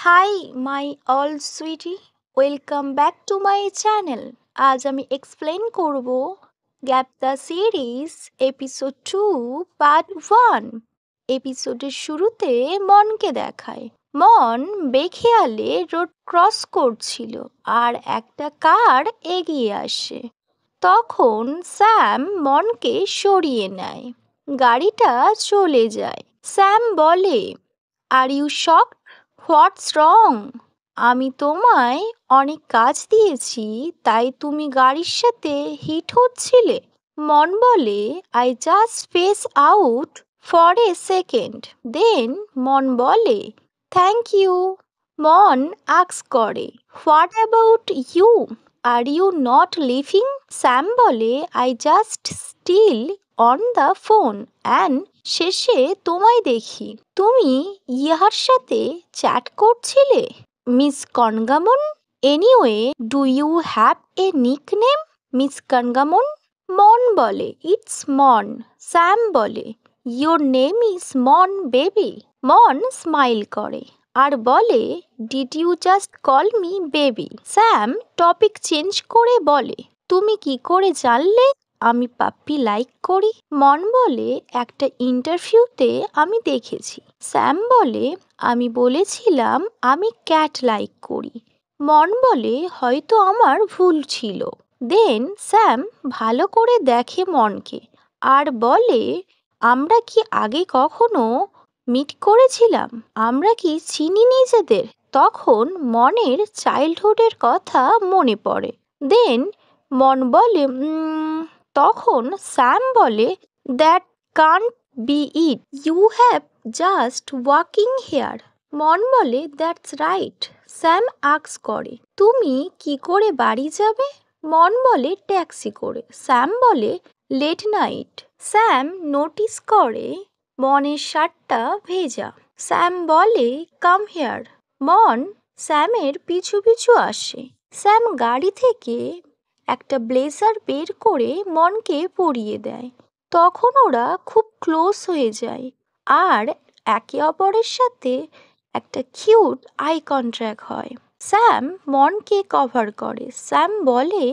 High my all sweetie, welcome back to my channel. আজ আমি explain করব gap the series episode 2 part 1। এপিসোডের শুরুতে মনকে দেখায়। মন বেখেয়ালে রোড ক্রস করছিল আর একটা কার এগিয়ে আসে। তখন স্যাম মনকে সরিয়ে নেয়। গাড়িটা চলে যায়। স্যাম বলে, আর ইউ শকড? হোয়াটস রং? আমি তোমায় অনেক কাজ দিয়েছি, তাই তুমি গাড়ির সাথে হিট হচ্ছিলে? মন বলে, I just face out for a second. Then Mon বলে, থ্যাংক ইউ। মন আস্ক করে, what about you? Are you not living? Sam বলে, I just still on the phone and শেষে তোমায় দেখি তুমি ইহার সাথে চ্যাট করছিলে। মিস কনগামন? Anyway, do you have a nickname? Miss কনগামন? মন বলে, ইটস মন। স্যাম বলে, your name is Mon baby. Mon smile করে আর বলে, did you just call me baby? Sam topic change করে বলে, তুমি কি করে জানলে আমি পাপ্পি লাইক করি? মন বলে, একটা ইন্টারভিউতে আমি দেখেছি। স্যাম বলে, আমি বলেছিলাম আমি ক্যাট লাইক করি। মন বলে, হয়তো আমার ভুল ছিল। দেন স্যাম ভালো করে দেখে মনকে আর বলে, আমরা কি আগে কখনো মিট করেছিলাম? আমরা কি চিনি নিজেদের? তখন মনের চাইল্ডহুডের কথা মনে পড়ে। দেন মন বলে, তখন স্যাম বলে, that can't be it, you have just walking here. Mon বলে, দ্যাটস রাইট। স্যাম আস্ক করে, তুমি কি করে বাড়ি যাবে? মন বলে, ট্যাক্সি করে। স্যাম বলে, লেট নাইট। স্যাম নোটিস করে মনের শার্টটা ভেজা। স্যাম বলে, কাম হেয়ার। মন স্যামের পিছু পিছু আসে। স্যাম গাড়ি থেকে একটা ব্লেজার বের করে মনকে পরিয়ে দেয়। তখন ওরা খুব ক্লোজ হয়ে যায় আর একে অপরের সাথে একটা কিউট আই কন্ট্যাক্ট হয়। স্যাম মনকে কভার করে। স্যাম বলে,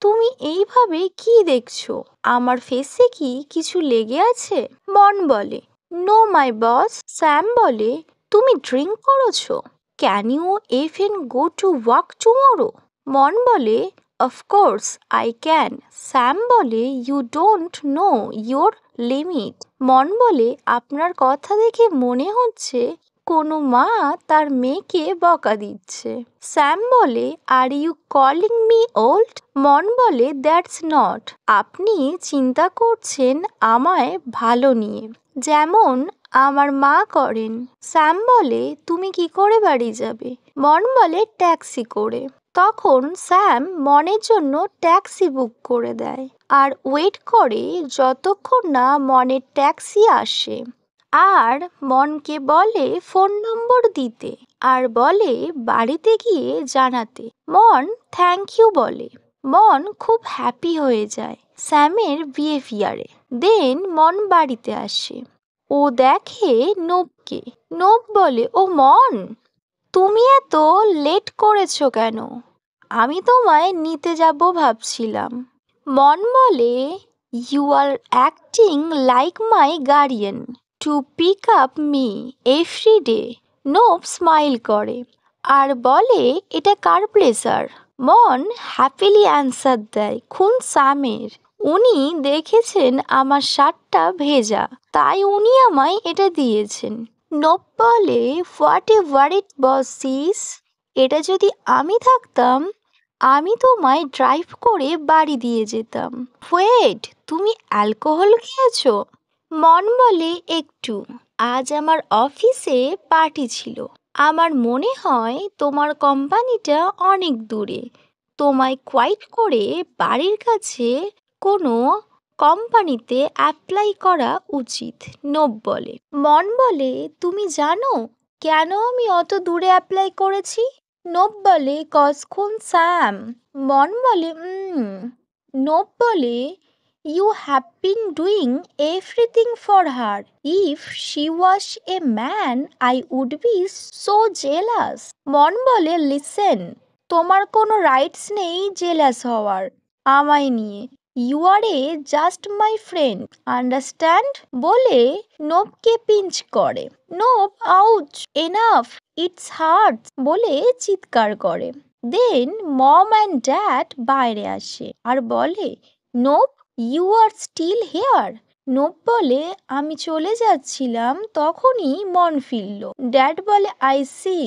তুমি এইভাবে কি দেখছো? আমার ফেসে কি কিছু লেগে আছে? মন বলে, নো মাই বস। স্যাম বলে, তুমি ড্রিঙ্ক করেছো? Can you even go to work tomorrow? Mon বলে, অফকোর্স আই ক্যান। স্যাম বলে, you don't know your limit. Mon বলে, আপনার কথা দেখে মনে হচ্ছে কোনো মা তার মেয়েকে বকা দিচ্ছে। স্যাম বলে, are you calling me old? Mon বলে, দ্যাটস নট। আপনি চিন্তা করছেন আমায় ভালো নিয়ে, যেমন আমার মা করেন। স্যাম বলে, তুমি কি করে বাড়ি যাবে? মন বলে, ট্যাক্সি করে। তখন স্যাম মনের জন্য ট্যাক্সি বুক করে দেয় আর ওয়েট করে যতক্ষণ না মনের ট্যাক্সি আসে। আর মনকে বলে ফোন নম্বর দিতে আর বলে বাড়িতে গিয়ে জানাতে। মন থ্যাংক ইউ বলে। মন খুব হ্যাপি হয়ে যায় স্যামের বিহেভিয়ারে। দেন মন বাড়িতে আসে। ও দেখে নোবকে। নোব বলে, ও মন, তুমি এত লেট করেছো কেন? আমি তোমায় নিতে যাব ভাবছিলাম। মন বলে, you are acting like my guardian to pick up me every day. Nob smile করে আর বলে, এটা কার প্লেজার? মন হ্যাপিলি অ্যান্সার দেয়, খুন স্যামের। উনি দেখেছেন আমার শার্টটা ভেজা, তাই উনি আমায় এটা দিয়েছেন। নোব বলে, what a worried boss sis. এটা যদি আমি থাকতাম আমি তোমায় ড্রাইভ করে বাড়ি দিয়ে যেতাম। ওয়েট, তুমি অ্যালকোহল খেয়েছো? মন বলে, একটু। আজ আমার অফিসে পার্টি ছিল। আমার মনে হয় তোমার কোম্পানিটা অনেক দূরে। তোমায় কোয়াইট করে বাড়ির কাছে কোনো কোম্পানিতে অ্যাপ্লাই করা উচিত। নোব বলে। মন বলে, তুমি জানো কেন আমি অত দূরে অ্যাপ্লাই করেছি? নোব বলে, কজ খুন স্যাম। মন বলে, নোব বলে, You have been doing everything for her. If she was a man, I would be so jealous. মন বলে, লিসেন, তোমার কোনো রাইটস নেই জেলাস হওয়ার আমায় নিয়ে। You are a just my friend, understand? বলে নোবকে পিঞ্চ করে। Nop ouch, enough, it's hurt বলে চিৎকার করে। দেন মম অ্যান্ড ড্যাড বাইরে আসে আর বলে, নোব, ইউ আর স্টিল হেয়ার। নোব বলে, আমি চলে যাচ্ছিলাম, তখনই মন ফিরল। ড্যাড বলে, আই সি।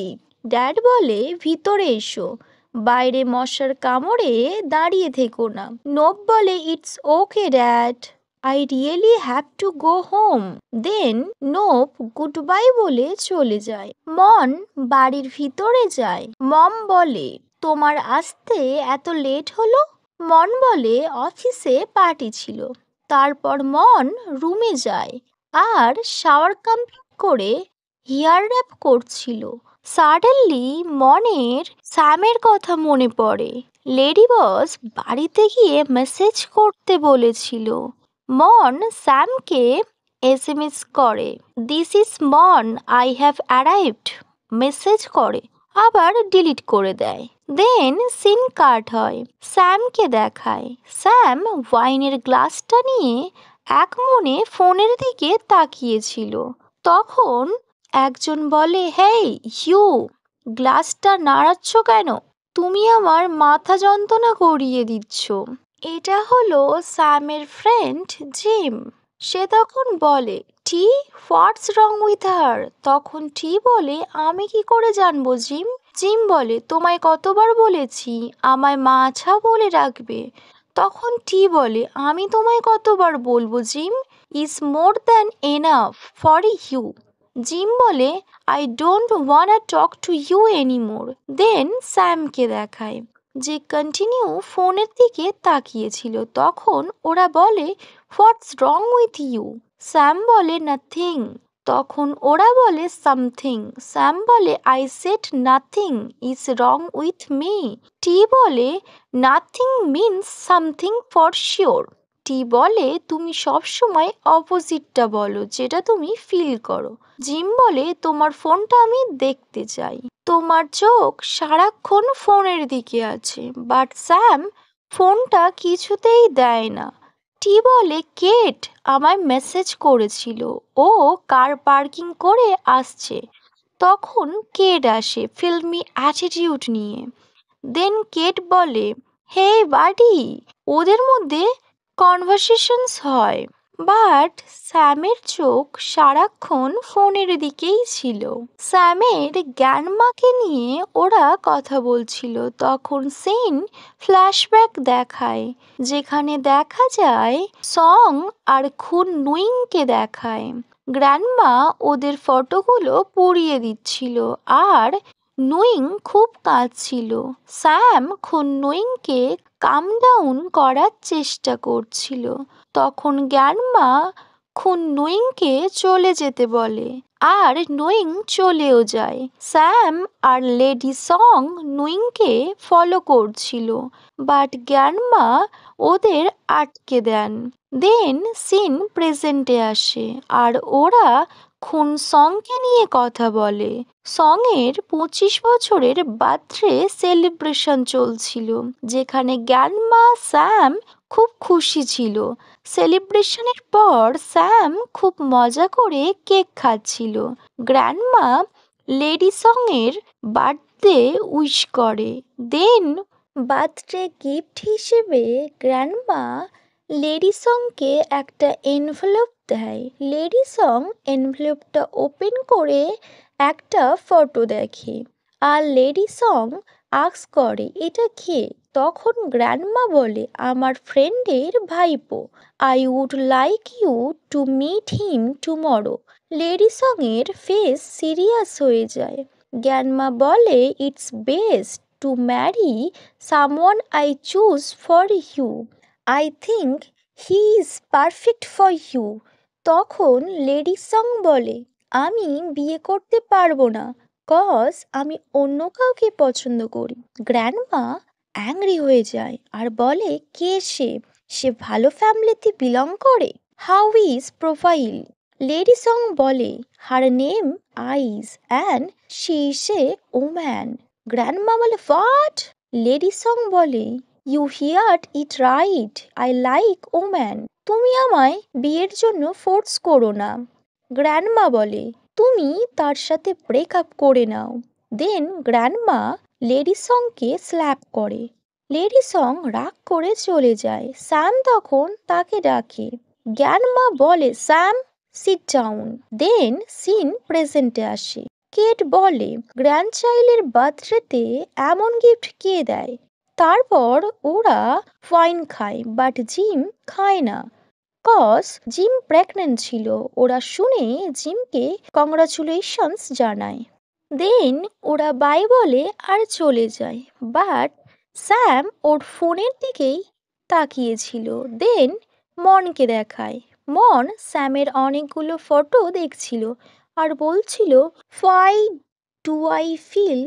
ড্যাড বলে, ভিতরে এসো, বাইরে মশার কামড়ে দাঁড়িয়ে থেকো না। নোব বলে, it's okay dad, I really have to go home. Then Nob goodbye বলে চলে যায়। মন বাড়ির ভিতরে যায়। মম বলে, তোমার আসতে এত লেট হলো? মন বলে, অফিসে পার্টি ছিল। তারপর মন রুমে যায় আর শাওয়ার কমপ্লিট করে হেয়ার র্যাপ করছিল। সাডেনলি মনের স্যামের কথা মনে পড়ে। লেডি বস বাড়িতে গিয়ে মেসেজ করতে বলেছিল। মন স্যামকে এসএমএস করে, দিস ইজ মন, আই হ্যাভ অ্যারাইভড মেসেজ করে, আবার ডিলিট করে দেয়। দেন সিন কাট হয়। স্যামকে দেখায়। স্যাম ওয়াইনের গ্লাসটা নিয়ে এক মনে ফোনের দিকে তাকিয়েছিল। তখন একজন বলে, হেই ইউ, গ্লাসটা নাড়াচ্ছ কেন? তুমি আমার মাথা যন্ত্রণা করিয়ে দিচ্ছ। এটা হলো স্যামের ফ্রেন্ড জিম। সে তখন বলে, টি, হোয়াটস রং উইথ হার? তখন টি বলে, আমি কি করে জানবো জিম? জিম বলে, তোমায় কতবার বলেছি আমায় মাছা বলে রাখবে? তখন টি বলে, আমি তোমায় কতবার বলবো Jim? Is more than enough for you. Jim বলে, I don't wanna talk to you anymore. Then স্যামকে দেখায়, যে কন্টিনিউ ফোনের দিকে তাকিয়েছিল। তখন ওরা বলে, what's wrong with you? Sam বলে, নাথিং। তখন ওরা বলে, সামথিং। স্যাম বলে, I said nothing is wrong with me. T বলে, nothing means something for sure. T বলে, তুমি সবসময় অপোজিটটা বলো, যেটা তুমি ফিল করো। জিম বলে, তোমার ফোনটা আমি দেখতে চাই। তোমার চোখ সারাক্ষণ ফোনের দিকে আছে। বাট স্যাম ফোনটা কিছুতেই দেয় না। টি বলে, কেট আমায় মেসেজ করেছিল, ও কার পার্কিং করে আসছে। তখন কেট আসে ফিল্মি অ্যাটিটিউড নিয়ে। দেন কেট বলে, হে বাডি। ওদের মধ্যে কনভারসেশনস হয়। বাট স্যামের চোখ সারাক্ষণ ফোনের দিকেই ছিল। স্যামের গ্র্যান্ডমাকে নিয়ে ওরা কথা বলছিল। তখন সিন ফ্ল্যাশব্যাক দেখায়, যেখানে দেখা যায় সং আর খুন নুইংকে দেখায়। গ্র্যান্ডমা ওদের ফটোগুলো পুড়িয়ে দিচ্ছিল আর নুইং খুব কাঁদছিল। স্যাম খুন নুইংকে কাম ডাউন করার চেষ্টা করছিল। তখন গ্র্যান্ডমা খুন নুইংকে চলে যেতে বলে আর নুইং চলেও যায়। স্যাম আর লেডি সং নুইংকে ফলো করছিল, বাট গ্র্যান্ডমা ওদের আটকে দেন। দেন সিন প্রেজেন্টে আসে আর ওরা খুন সংকে নিয়ে কথা বলে। সঙের 25 বছরের বার্থডে সেলিব্রেশন চলছিল, যেখানে গ্র্যান্ডমা স্যাম খুব খুশি ছিল। সেলিব্রেশনের পর স্যাম খুব মজা করে কেক খাচ্ছিল। গ্র্যান্ডমা লেডি সঙের বার্থডে উইশ করে। দেন বার্থডে গিফট হিসেবে গ্র্যান্ডমা লেডি সঙকে একটা এনভেলপ দেয়। লেডি সং এনভেলপটা ওপেন করে একটা ফটো দেখে আর লেডি সং আস্ক করে, এটা কে? তখন গ্র্যান্ডমা বলে, আমার ফ্রেন্ডের ভাইপো। I would like you to meet him tomorrow. Lady Song এর ফেস সিরিয়াস হয়ে যায়। গ্র্যান্ডমা বলে, it's best to marry someone I choose for you. I think he is perfect for you. তখন লেডি সং বলে, আমি বিয়ে করতে পারবো না, কজ আমি অন্য কাউকে পছন্দ করি। গ্র্যান্ডমা অ্যাংরি হয়ে যায় আর বলে, কে সে? সে ভালো ফ্যামিলিতে বিলং করে। How is profile? Lady Song বলে, her name is and she is a woman. Grandma বলে, হোয়াট? লেডি সং বলে, you heard it right, I like woman. তুমি আমায় বিয়ের জন্য ফোর্স করো না। গ্র্যান্ডমা বলে, তুমি তার সাথে ব্রেকআপ করে নাও। দেন গ্র্যান্ডমা লেডি সংকে স্ল্যাপ করে। লেডি সং রাগ করে চলে যায়। স্যাম তখন তাকে ডাকে। গ্র্যান্ডমা বলে, স্যাম সিট ডাউন। দেন সিন প্রেজেন্টে আসে। কেট বলে, গ্র্যান্ডচাইল্ডের বার্থডেতে এমন গিফট কে দেয়? তারপর ওরা ওয়াইন খায়, বাট জিম খায় না, কজ জিম প্রেগনেন্ট ছিল। ওরা শুনে জিমকে কংগ্রাচুলেশনস জানায়। দেন ওরা বাই বলে আর চলে যায়। বাট স্যাম ওর ফোনের দিকেই তাকিয়েছিল। দেন মনকে দেখায়। মন স্যামের অনেকগুলো ফটো দেখছিল আর বলছিল, why do I feel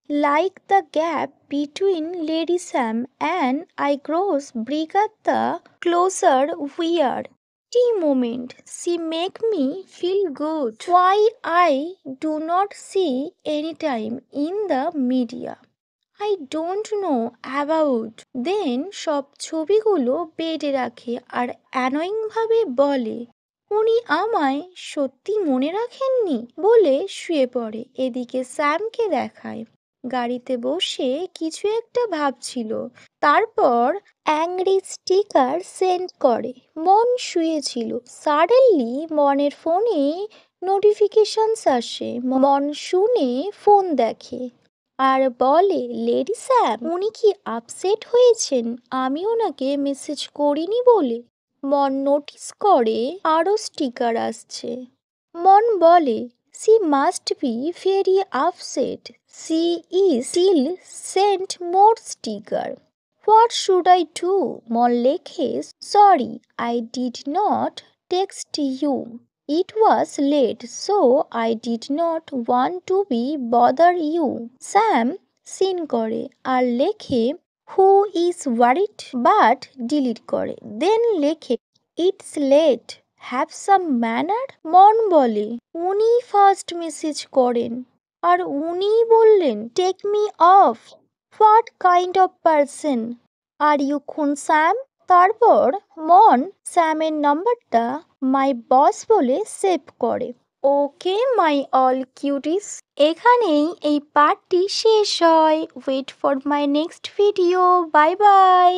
like the gap between lady Sam and I grows bigger the closer we are. moment she make me feel good. Why I do not see any time in the media. I don't know about. Then সব ছবিগুলো বেডে রাখে আর annoying ভাবে বলে, উনি আমায় সত্যি মনে রাখেননি বলে শুয়ে পড়ে। এদিকে স্যামকে দেখায় গাড়িতে বসে কিছু একটা ভাবছিল। তারপর অ্যাংরি স্টিকার সেন্ড করে। মন শুয়েছিল। সাডেনলি মনের ফোনে নোটিফিকেশনস আসে। মন শুনে ফোন দেখে আর বলে, লেডি স্যাম উনি কি আপসেট হয়েছেন আমি ওনাকে মেসেজ করিনি বলে? মন নোটিস করে আরও স্টিকার আসছে। মন বলে, she must be very upset. She is still sent more sticker. What should I do? মন লেখে, sorry, I did not text you. It was late, so I did not want to be bother you. Sam seen করে আর লেখে, who is worried, but delete করে। দেন লেখে, it's late. Have some manner. মন বলে, উনি ফার্স্ট মেসেজ করেন আর উনিই বললেন take me off. What kind of person are you Khun Sam? তারপর মন স্যামের নাম্বারটা মাই বস বলে সেভ করে। ওকে মাই অল কিউটিস, এখানেই এই পার্টটি শেষ হয়। Wait for my next video. Bye by.